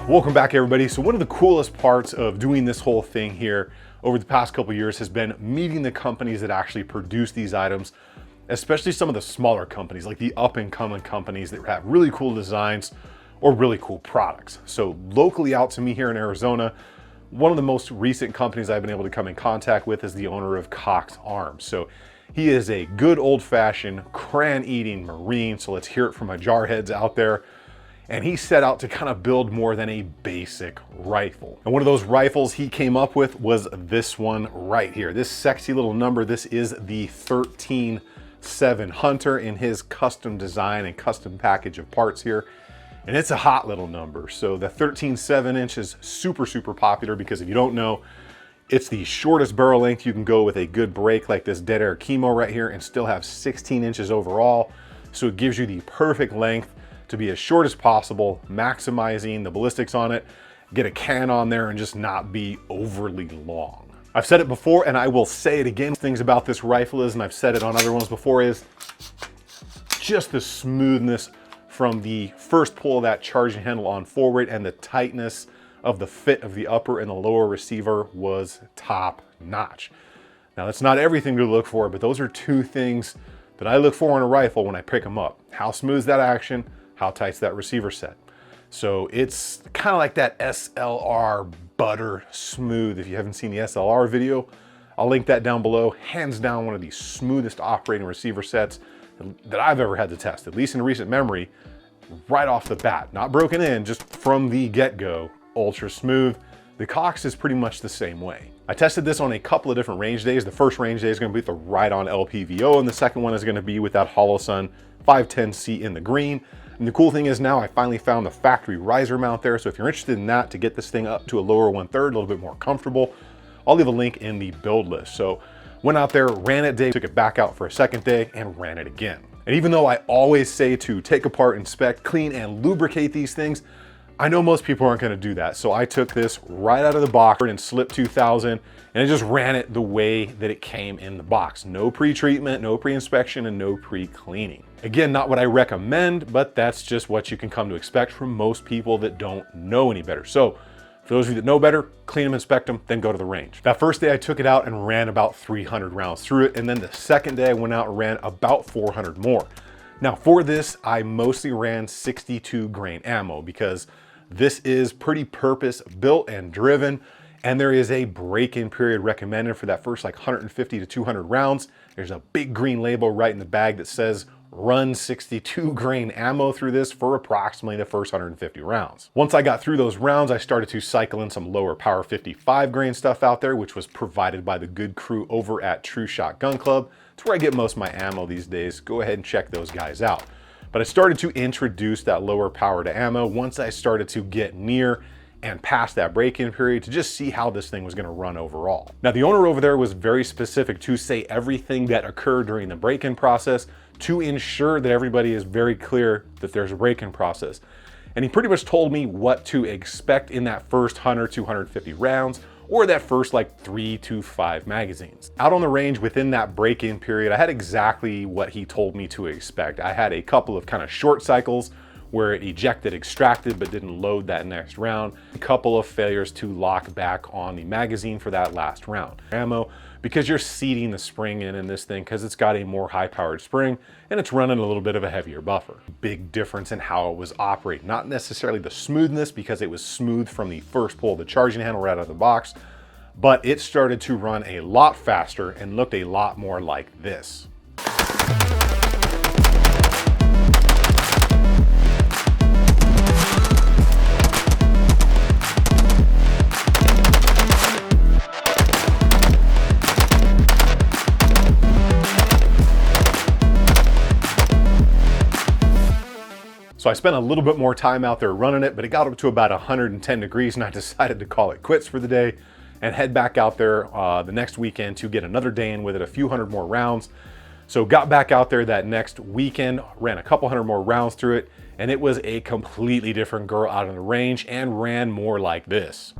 Welcome back, everybody. So one of the coolest parts of doing this whole thing here over the past couple of years has been meeting the companies that actually produce these items, especially some of the smaller companies, like the up-and-coming companies that have really cool designs or really cool products. So locally out to me here in Arizona, one of the most recent companies I've been able to come in contact with is the owner of Cox Arms. So he is a good old-fashioned crayon-eating Marine. So let's hear it from my jarheads out there. And he set out to kind of build more than a basic rifle. And one of those rifles he came up with was this one right here. This sexy little number, this is the 13.7 Hunter in his custom design and custom package of parts here. And it's a hot little number. So the 13.7 inch is super, super popular because if you don't know, it's the shortest barrel length you can go with a good break like this Dead Air Chemo right here and still have 16 inches overall. So it gives you the perfect length to be as short as possible, maximizing the ballistics on it, get a can on there and just not be overly long. I've said it before and I will say it again. Things about this rifle is, and I've said it on other ones before, is just the smoothness from the first pull of that charging handle on forward, and the tightness of the fit of the upper and the lower receiver was top notch. Now that's not everything to look for, but those are two things that I look for in a rifle when I pick them up. How smooth is that action? How tight's that receiver set? So it's kind of like that SLR butter smooth. If you haven't seen the SLR video, I'll link that down below. Hands down, one of the smoothest operating receiver sets that I've ever had to test, at least in recent memory, right off the bat. Not broken in, just from the get-go, ultra smooth. The Cox is pretty much the same way. I tested this on a couple of different range days. The first range day is going to be with the Ride-On LPVO, and the second one is going to be with that HoloSun 510C in the green. And the cool thing is now I finally found the factory riser mount there. So if you're interested in that to get this thing up to a lower 1/3, a little bit more comfortable, I'll leave a link in the build list. So went out there, ran it day, took it back out for a second day and ran it again. And even though I always say to take apart, inspect, clean, and lubricate these things, I know most people aren't gonna do that. So I took this right out of the box and Slip 2000 and I just ran it the way that it came in the box. No pre-treatment, no pre-inspection, and no pre-cleaning. Again, not what I recommend, but that's just what you can come to expect from most people that don't know any better. So for those of you that know better, clean them, inspect them, then go to the range. That first day I took it out and ran about 300 rounds through it. And then the second day I went out and ran about 400 more. Now for this, I mostly ran 62 grain ammo because this is pretty purpose built and driven, and there is a break-in period recommended for that first like 150 to 200 rounds. There's a big green label right in the bag that says run 62 grain ammo through this for approximately the first 150 rounds. Once I got through those rounds, I started to cycle in some lower power 55 grain stuff out there, which was provided by the good crew over at TruShot Gun Club. It's where I get most of my ammo these days. Go ahead and check those guys out. But I started to introduce that lower power to ammo once I started to get near and past that break-in period to just see how this thing was gonna run overall. Now the owner over there was very specific to say everything that occurred during the break-in process to ensure that everybody is very clear that there's a break-in process. And he pretty much told me what to expect in that first 100 to 150 rounds, or that first like 3 to 5 magazines. Out on the range within that break-in period, I had exactly what he told me to expect. I had a couple of kind of short cycles where it ejected, extracted, but didn't load that next round. A couple of failures to lock back on the magazine for that last round. Ammo, because you're seating the spring in this thing because it's got a more high-powered spring and it's running a little bit of a heavier buffer. Big difference in how it was operating. Not necessarily the smoothness because it was smooth from the first pull of the charging handle right out of the box, but it started to run a lot faster and looked a lot more like this. So I spent a little bit more time out there running it, but it got up to about 110 degrees and I decided to call it quits for the day and head back out there the next weekend to get another day in with it, a few hundred more rounds. So got back out there that next weekend, ran a couple hundred more rounds through it, and it was a completely different girl out on the range and ran more like this.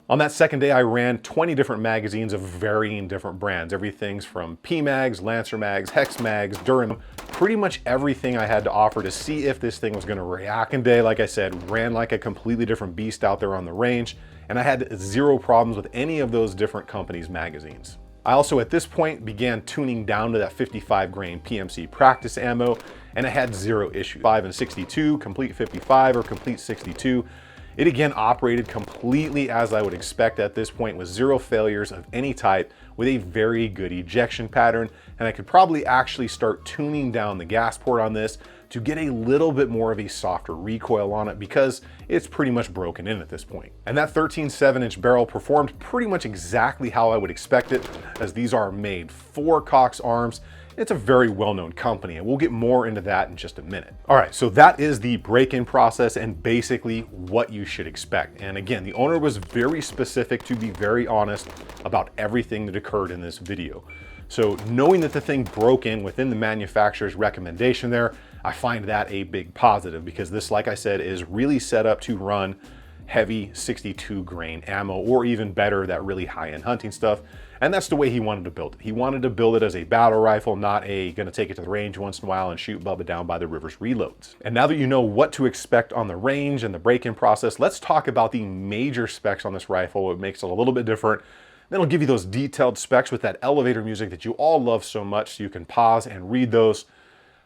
On that second day, I ran 20 different magazines of varying different brands. Everything's from P-Mags, Lancer Mags, Hex Mags, Durham, pretty much everything I had to offer to see if this thing was gonna react. Second day, like I said, ran like a completely different beast out there on the range, and I had zero problems with any of those different companies' magazines. I also, at this point, began tuning down to that 55 grain PMC practice ammo, and I had zero issues. 5 and 62, complete 55 or complete 62. It again operated completely as I would expect at this point, with zero failures of any type, with a very good ejection pattern, and I could probably actually start tuning down the gas port on this to get a little bit more of a softer recoil on it, because it's pretty much broken in at this point. And that 13.7-inch barrel performed pretty much exactly how I would expect it, as these are made for Cox Arms. It's a very well-known company, and we'll get more into that in just a minute. All right, so that is the break-in process and basically what you should expect. And again, the owner was very specific, to be very honest, about everything that occurred in this video. So knowing that the thing broke in within the manufacturer's recommendation there, I find that a big positive, because this, like I said, is really set up to run heavy 62 grain ammo, or even better, that really high-end hunting stuff. And that's the way he wanted to build it. He wanted to build it as a battle rifle, not a gonna take it to the range once in a while and shoot Bubba down by the river's reloads. And now that you know what to expect on the range and the break-in process, let's talk about the major specs on this rifle, what makes it a little bit different. Then I'll give you those detailed specs with that elevator music that you all love so much, so you can pause and read those.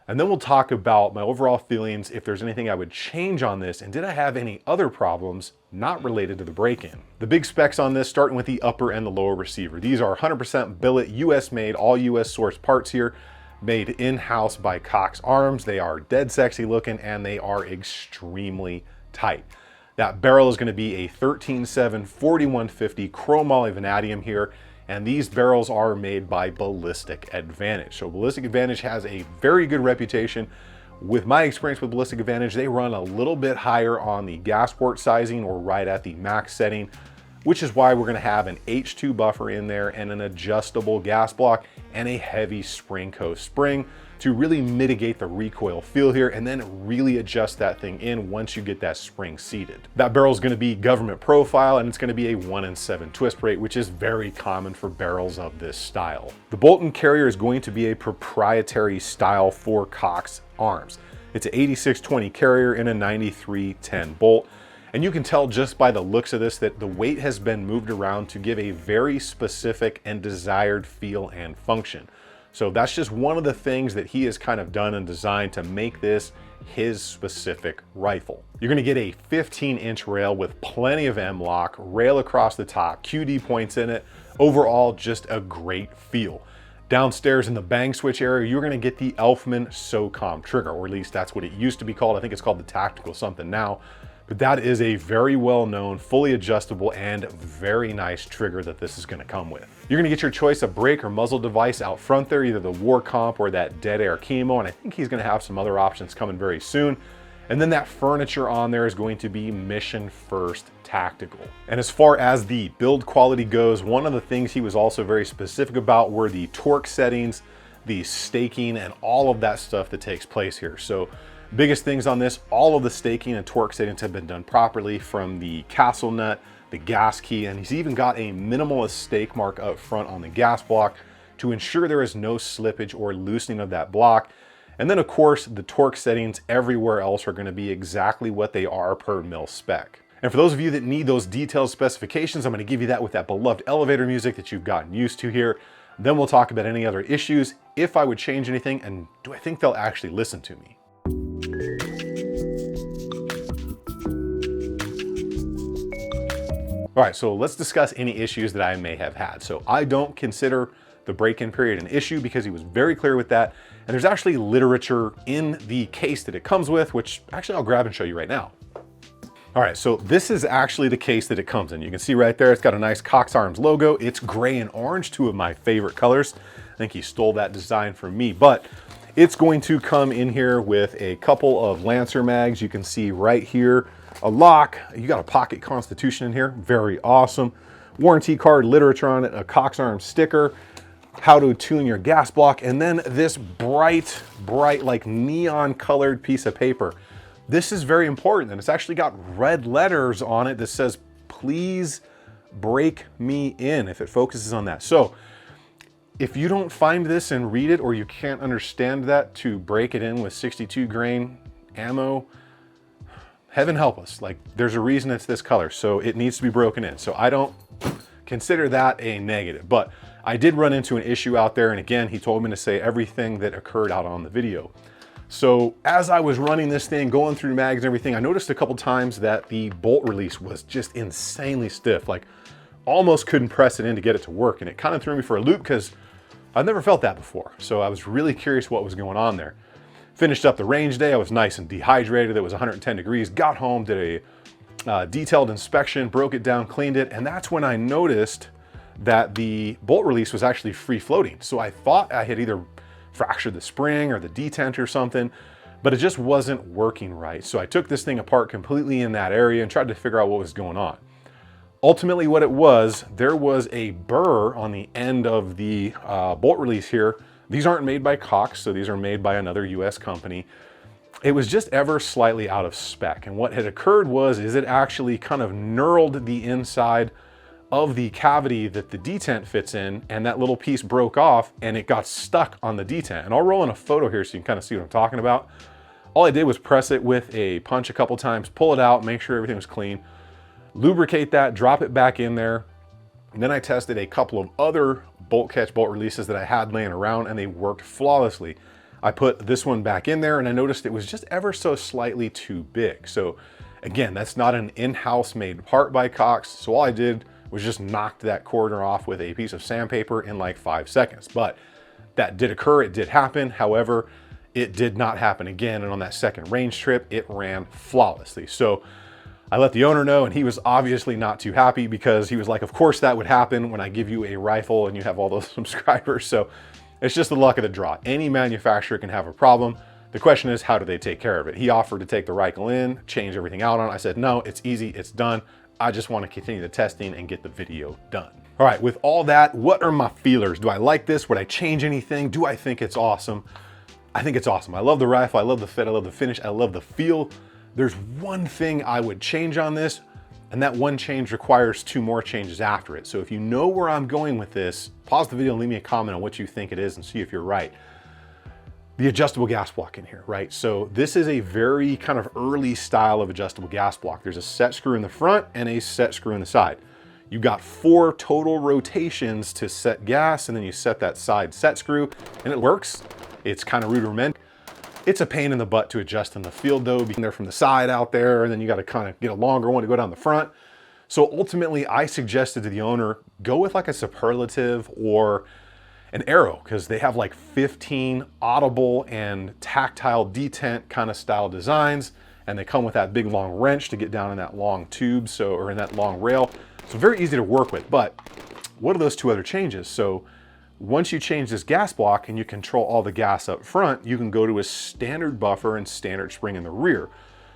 And then we'll talk about my overall feelings, if there's anything I would change on this, and did I have any other problems not related to the break-in. The big specs on this, starting with the upper and the lower receiver. These are 100% billet, US made, all US sourced parts here, made in-house by Cox Arms. They are dead sexy looking, and they are extremely tight. That barrel is gonna be a 13.7 4150 chrome moly vanadium here, and these barrels are made by Ballistic Advantage. So Ballistic Advantage has a very good reputation. With my experience with Ballistic Advantage, they run a little bit higher on the gas port sizing, or right at the max setting, which is why we're gonna have an H2 buffer in there and an adjustable gas block and a heavy spring coast spring to really mitigate the recoil feel here, and then really adjust that thing in once you get that spring seated. That barrel is gonna be government profile, and it's gonna be a 1-in-7 twist rate, which is very common for barrels of this style. The bolt and carrier is going to be a proprietary style for Cox Arms. It's an 8620 carrier and a 9310 bolt. And you can tell just by the looks of this that the weight has been moved around to give a very specific and desired feel and function. So that's just one of the things that he has kind of done and designed to make this his specific rifle. You're gonna get a 15-inch rail with plenty of M-lock, rail across the top, QD points in it. Overall, just a great feel. Downstairs in the bang switch area, you're gonna get the Elfman SOCOM trigger, or at least that's what it used to be called. I think it's called the Tactical something now. But that is a very well-known, fully adjustable, and very nice trigger that this is gonna come with. You're gonna get your choice of brake or muzzle device out front there, either the War Comp or that Dead Air Chemo, and I think he's gonna have some other options coming very soon. And then that furniture on there is going to be Mission First Tactical. And as far as the build quality goes, one of the things he was also very specific about were the torque settings, the staking, and all of that stuff that takes place here. So biggest things on this, all of the staking and torque settings have been done properly, from the castle nut, the gas key, and he's even got a minimalist stake mark up front on the gas block to ensure there is no slippage or loosening of that block. And then of course, the torque settings everywhere else are gonna be exactly what they are per mil spec. And for those of you that need those detailed specifications, I'm gonna give you that with that beloved elevator music that you've gotten used to here. Then we'll talk about any other issues, if I would change anything, and do I think they'll actually listen to me. All right, so let's discuss any issues that I may have had. So I don't consider the break-in period an issue, because he was very clear with that. And there's actually literature in the case that it comes with, which actually I'll grab and show you right now. All right, so this is actually the case that it comes in. You can see right there, it's got a nice Cox Arms logo. It's gray and orange, two of my favorite colors. I think he stole that design from me, but it's going to come in here with a couple of Lancer mags. You can see right here, a lock. You got a pocket Constitution in here, very awesome. Warranty card, literature on it, a Cox Arms sticker, how to tune your gas block, and then this bright, like neon colored piece of paper. This is very important, and it's actually got red letters on it that says, please break me in if it focuses on that. So if you don't find this and read it, or you can't understand that to break it in with 62 grain ammo, heaven help us. Like, there's a reason it's this color, so it needs to be broken in. So I don't consider that a negative, but I did run into an issue out there. And again, he told me to say everything that occurred out on the video. So as I was running this thing, going through mags and everything, I noticed a couple times that the bolt release was just insanely stiff. Like, almost couldn't press it in to get it to work. And it kind of threw me for a loop because I've never felt that before. So I was really curious what was going on there. Finished up the range day. I was nice and dehydrated. It was 110 degrees. Got home, did a detailed inspection, broke it down, cleaned it. And that's when I noticed that the bolt release was actually free floating. So I thought I had either fractured the spring or the detent or something, but it just wasn't working right. So I took this thing apart completely in that area and tried to figure out what was going on. Ultimately, what it was, there was a burr on the end of the bolt release here. These aren't made by Cox, so these are made by another US company. It was just ever slightly out of spec. And what had occurred was, it actually kind of knurled the inside of the cavity that the detent fits in, and that little piece broke off and it got stuck on the detent. And I'll roll in a photo here so you can kind of see what I'm talking about. All I did was press it with a punch a couple times, pull it out, make sure everything was clean, lubricate that, drop it back in there. And then I tested a couple of other bolt catch bolt releases that I had laying around, and they worked flawlessly. I put this one back in there and I noticed it was just ever so slightly too big. So again, that's not an in-house made part by Cox. So all I did was just knocked that corner off with a piece of sandpaper in like 5 seconds. But that did occur, it did happen. However, it did not happen again. And on that second range trip, it ran flawlessly. So I let the owner know, and he was obviously not too happy, because he was like, of course that would happen when I give you a rifle and you have all those subscribers. So it's just the luck of the draw. Any manufacturer can have a problem. The question is, how do they take care of it? He offered to take the rifle in, change everything out on it. I said, no, it's easy, it's done. I just want to continue the testing and get the video done. All right, with all that, what are my feelers? Do I like this? Would I change anything? Do I think it's awesome? I think it's awesome. I love the rifle, I love the fit, I love the finish, I love the feel. There's one thing I would change on this, and that one change requires 2 more changes after it. So if you know where I'm going with this, pause the video and leave me a comment on what you think it is and see if you're right. The adjustable gas block in here, right? So this is a very kind of early style of adjustable gas block. There's a set screw in the front and a set screw in the side. You've got 4 total rotations to set gas, and then you set that side set screw, and it works. It's kind of rudimentary. It's a pain in the butt to adjust in the field though, being there from the side out there, and then you got to kind of get a longer one to go down the front. So ultimately I suggested to the owner, go with like a Superlative or an Arrow, because they have like 15 audible and tactile detent kind of style designs, and they come with that big long wrench to get down in that long tube, so, or in that long rail. So very easy to work with. But what are those 2 other changes? So once you change this gas block and you control all the gas up front, you can go to a standard buffer and standard spring in the rear.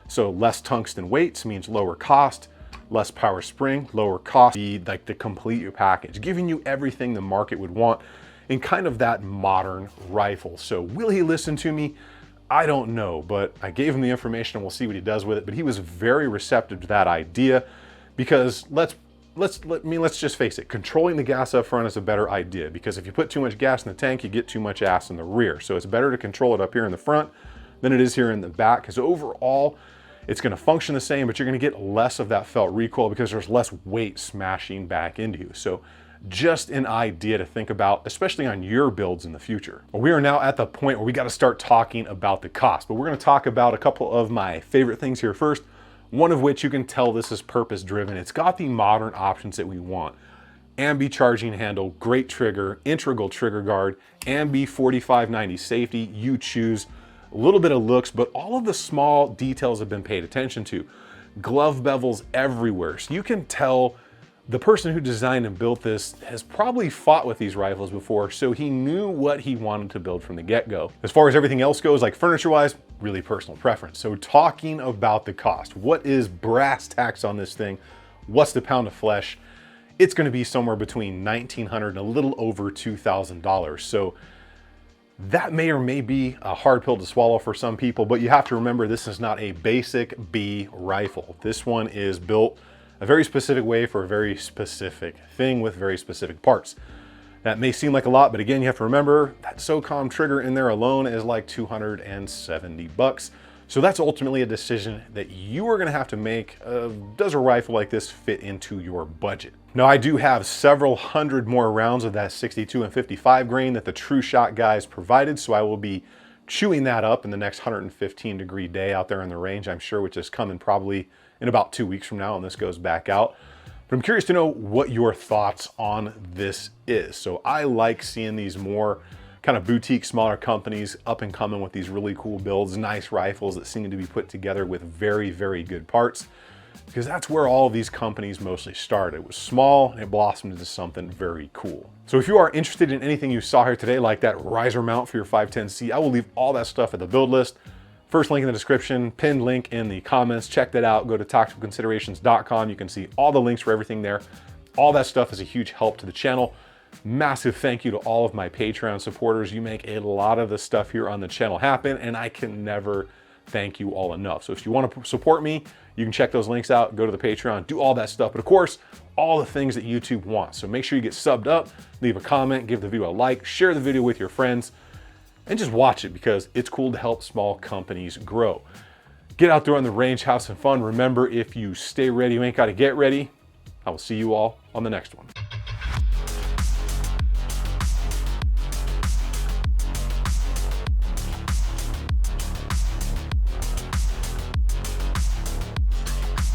So less tungsten weights means lower cost, less power spring, lower cost, like to complete your package, giving you everything the market would want in kind of that modern rifle. So will he listen to me? I don't know, but I gave him the information and we'll see what he does with it. But he was very receptive to that idea, because let's just face it, controlling the gas up front is a better idea, because if you put too much gas in the tank, you get too much ass in the rear. So it's better to control it up here in the front than it is here in the back, because overall it's going to function the same, but you're going to get less of that felt recoil because there's less weight smashing back into you. So just an idea to think about, especially on your builds in the future. Well, we are now at the point where we got to start talking about the cost, but we're going to talk about a couple of my favorite things here first. One of which you can tell this is purpose driven. It's got the modern options that we want. Ambi charging handle, great trigger, integral trigger guard, Ambi 4590 safety, you choose. A little bit of looks, but all of the small details have been paid attention to. Glove bevels everywhere. So you can tell the person who designed and built this has probably fought with these rifles before, so he knew what he wanted to build from the get-go. As far as everything else goes, like furniture-wise, really personal preference. So talking about the cost, what is brass tacks on this thing? What's the pound of flesh? It's gonna be somewhere between $1,900 and a little over $2,000. So that may or may be a hard pill to swallow for some people, but you have to remember this is not a basic B rifle. This one is built a very specific way for a very specific thing with very specific parts. That may seem like a lot, but again, you have to remember that SOCOM trigger in there alone is like 270 bucks. So that's ultimately a decision that you are gonna have to make. Does a rifle like this fit into your budget? Now, I do have several hundred more rounds of that 62 and 55 grain that the TruShot guys provided, so I will be chewing that up in the next 115-degree day out there in the range, I'm sure, which is coming probably in about 2 weeks from now, and this goes back out. But I'm curious to know what your thoughts on this is. So I like seeing these more kind of boutique, smaller companies up and coming with these really cool builds, nice rifles that seem to be put together with very, very good parts, because that's where all of these companies mostly started. It was small and it blossomed into something very cool. So if you are interested in anything you saw here today, like that riser mount for your 510C, I will leave all that stuff at the build list. First link in the description, pinned link in the comments. Check that out. Go to tacticalconsiderations.com. You can see all the links for everything there. All that stuff is a huge help to the channel. Massive thank you to all of my Patreon supporters. You make a lot of the stuff here on the channel happen, and I can never thank you all enough. So if you want to support me, you can check those links out, go to the Patreon, do all that stuff. But of course, all the things that YouTube wants. So make sure you get subbed up, leave a comment, give the video a like, share the video with your friends, and just watch it because it's cool to help small companies grow. Get out there on the range, have some fun. Remember, if you stay ready, you ain't got to get ready. I will see you all on the next one.